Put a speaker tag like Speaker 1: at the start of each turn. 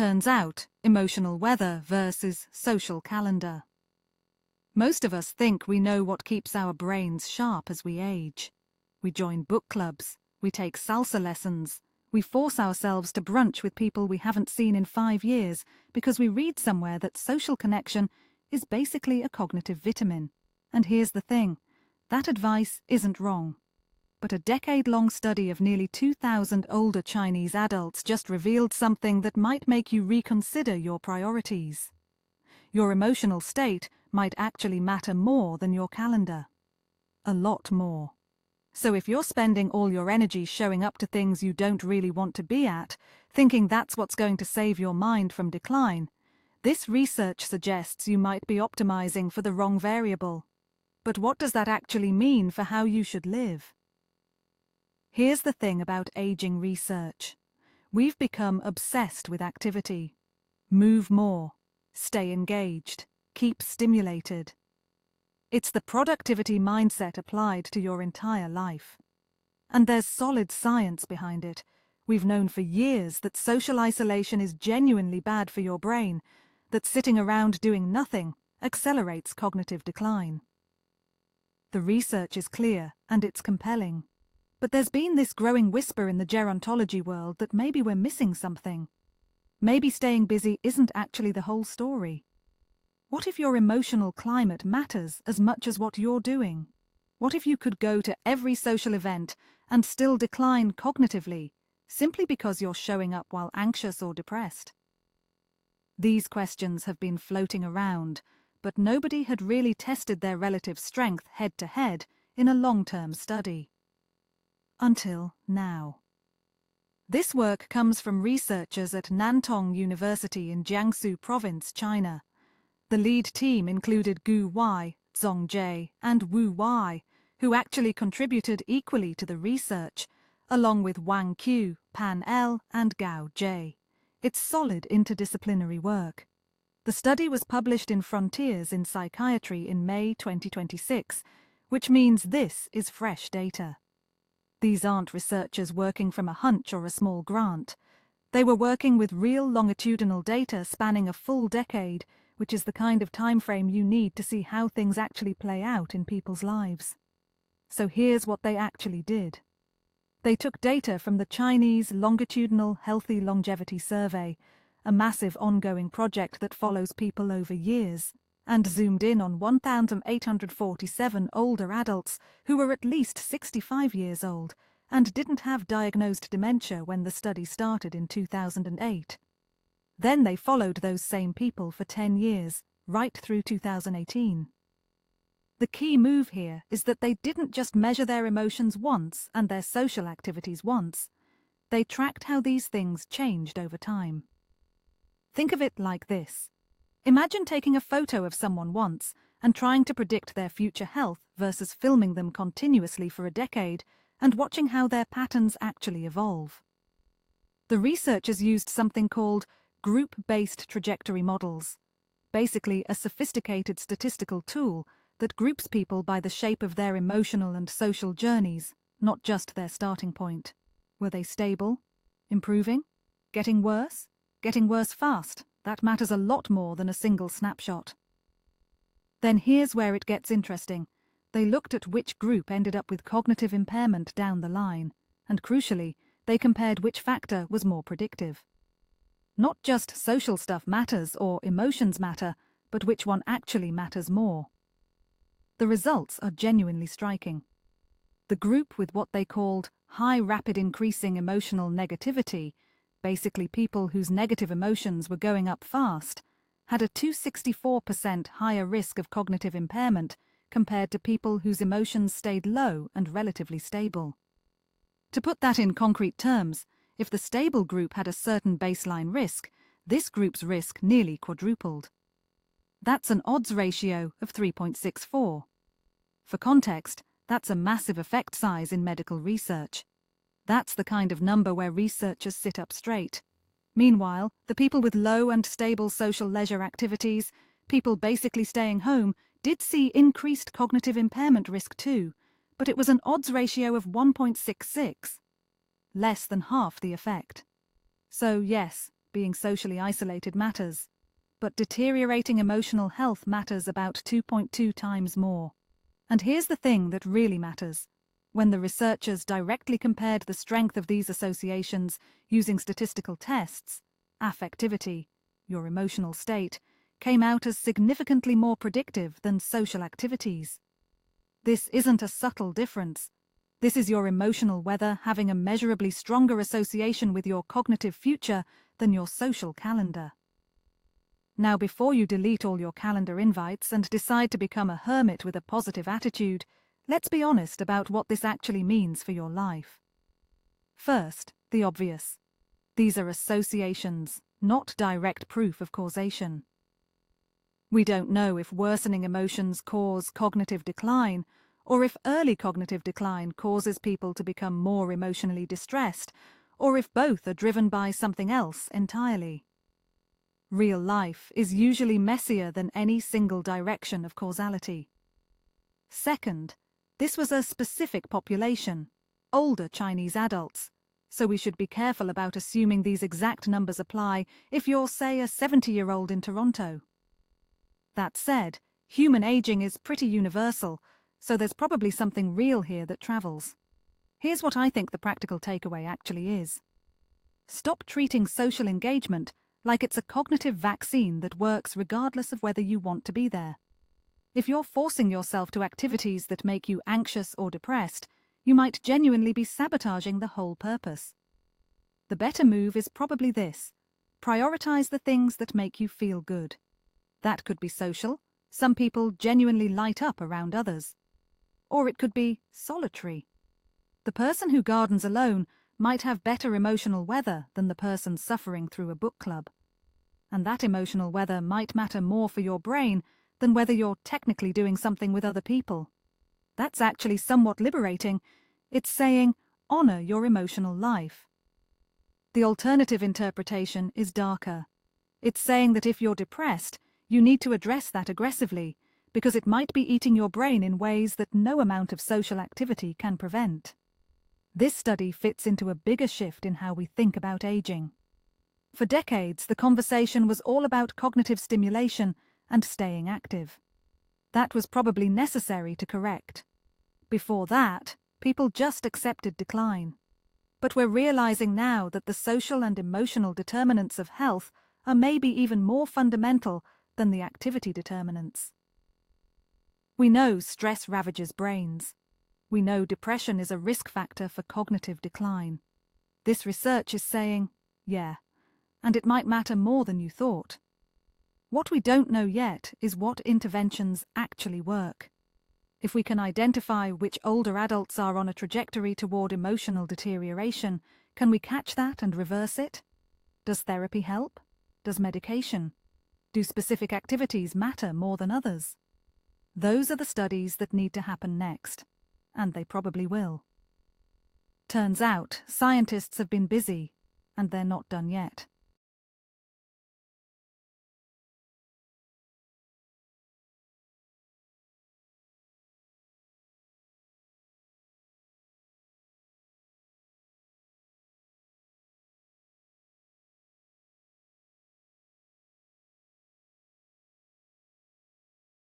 Speaker 1: Turns out, emotional weather versus social calendar. Most of us think we know what keeps our brains sharp as we age. We join book clubs, we take salsa lessons, we force ourselves to brunch with people we haven't seen in 5 years because we read somewhere that social connection is basically a cognitive vitamin. And here's the thing, that advice isn't wrong. But a decade-long study of nearly 2,000 older Chinese adults just revealed something that might make you reconsider your priorities. Your emotional state might actually matter more than your calendar. A lot more. So if you're spending all your energy showing up to things you don't really want to be at, thinking that's what's going to save your mind from decline, this research suggests you might be optimizing for the wrong variable. But what does that actually mean for how you should live? Here's the thing about aging research. We've become obsessed with activity. Move more, stay engaged, keep stimulated. It's the productivity mindset applied to your entire life. And there's solid science behind it. We've known for years that social isolation is genuinely bad for your brain, that sitting around doing nothing accelerates cognitive decline. The research is clear and it's compelling. But there's been this growing whisper in the gerontology world that maybe we're missing something. Maybe staying busy isn't actually the whole story. What if your emotional climate matters as much as what you're doing? What if you could go to every social event and still decline cognitively, simply because you're showing up while anxious or depressed? These questions have been floating around, but nobody had really tested their relative strength head-to-head in a long-term study. Until now. This work comes from researchers at Nantong University in Jiangsu Province, China. The lead team included Gu Wai, Zong J, and Wu Wai, who actually contributed equally to the research, along with Wang Q, Pan L, and Gao J. It's solid interdisciplinary work. The study was published in Frontiers in Psychiatry in May 2026, which means this is fresh data. These aren't researchers working from a hunch or a small grant. They were working with real longitudinal data spanning a full decade, which is the kind of time frame you need to see how things actually play out in people's lives. So here's what they actually did. They took data from the Chinese Longitudinal Healthy Longevity Survey, a massive ongoing project that follows people over years, and zoomed in on 1,847 older adults who were at least 65 years old and didn't have diagnosed dementia when the study started in 2008. Then they followed those same people for 10 years, right through 2018. The key move here is that they didn't just measure their emotions once and their social activities once. They tracked how these things changed over time. Think of it like this. Imagine taking a photo of someone once and trying to predict their future health versus filming them continuously for a decade and watching how their patterns actually evolve. The researchers used something called group-based trajectory models, basically a sophisticated statistical tool that groups people by the shape of their emotional and social journeys, not just their starting point. Were they stable? Improving? Getting worse? Getting worse fast? That matters a lot more than a single snapshot. Then here's where it gets interesting. They looked at which group ended up with cognitive impairment down the line, and crucially, they compared which factor was more predictive. Not just social stuff matters or emotions matter, but which one actually matters more. The results are genuinely striking. The group with what they called high rapid increasing emotional negativity, basically people whose negative emotions were going up fast, had a 264% higher risk of cognitive impairment compared to people whose emotions stayed low and relatively stable. To put that in concrete terms, if the stable group had a certain baseline risk, this group's risk nearly quadrupled. That's an odds ratio of 3.64. For context, that's a massive effect size in medical research. That's the kind of number where researchers sit up straight. Meanwhile, the people with low and stable social leisure activities, people basically staying home, did see increased cognitive impairment risk too, but it was an odds ratio of 1.66. Less than half the effect. So yes, being socially isolated matters, but deteriorating emotional health matters about 2.2 times more. And here's the thing that really matters. When the researchers directly compared the strength of these associations using statistical tests, affectivity, your emotional state, came out as significantly more predictive than social activities. This isn't a subtle difference. This is your emotional weather having a measurably stronger association with your cognitive future than your social calendar. Now, before you delete all your calendar invites and decide to become a hermit with a positive attitude, let's be honest about what this actually means for your life. First, the obvious. These are associations, not direct proof of causation. We don't know if worsening emotions cause cognitive decline, or if early cognitive decline causes people to become more emotionally distressed, or if both are driven by something else entirely. Real life is usually messier than any single direction of causality. Second, this was a specific population, older Chinese adults, so we should be careful about assuming these exact numbers apply if you're, say, a 70-year-old in Toronto. That said, human aging is pretty universal, so there's probably something real here that travels. Here's what I think the practical takeaway actually is. Stop treating social engagement like it's a cognitive vaccine that works regardless of whether you want to be there. If you're forcing yourself to activities that make you anxious or depressed, you might genuinely be sabotaging the whole purpose. The better move is probably this: prioritize the things that make you feel good. That could be social. Some people genuinely light up around others. Or it could be solitary. The person who gardens alone might have better emotional weather than the person suffering through a book club. And that emotional weather might matter more for your brain than whether you're technically doing something with other people. That's actually somewhat liberating. It's saying, honor your emotional life. The alternative interpretation is darker. It's saying that if you're depressed, you need to address that aggressively, because it might be eating your brain in ways that no amount of social activity can prevent. This study fits into a bigger shift in how we think about aging. For decades, the conversation was all about cognitive stimulation and staying active. That was probably necessary to correct. Before that, people just accepted decline. But we're realizing now that the social and emotional determinants of health are maybe even more fundamental than the activity determinants. We know stress ravages brains. We know depression is a risk factor for cognitive decline. This research is saying, yeah, and it might matter more than you thought. What we don't know yet is what interventions actually work. If we can identify which older adults are on a trajectory toward emotional deterioration, can we catch that and reverse it? Does therapy help? Does medication? Do specific activities matter more than others? Those are the studies that need to happen next, and they probably will. Turns out, scientists have been busy, and they're not done yet.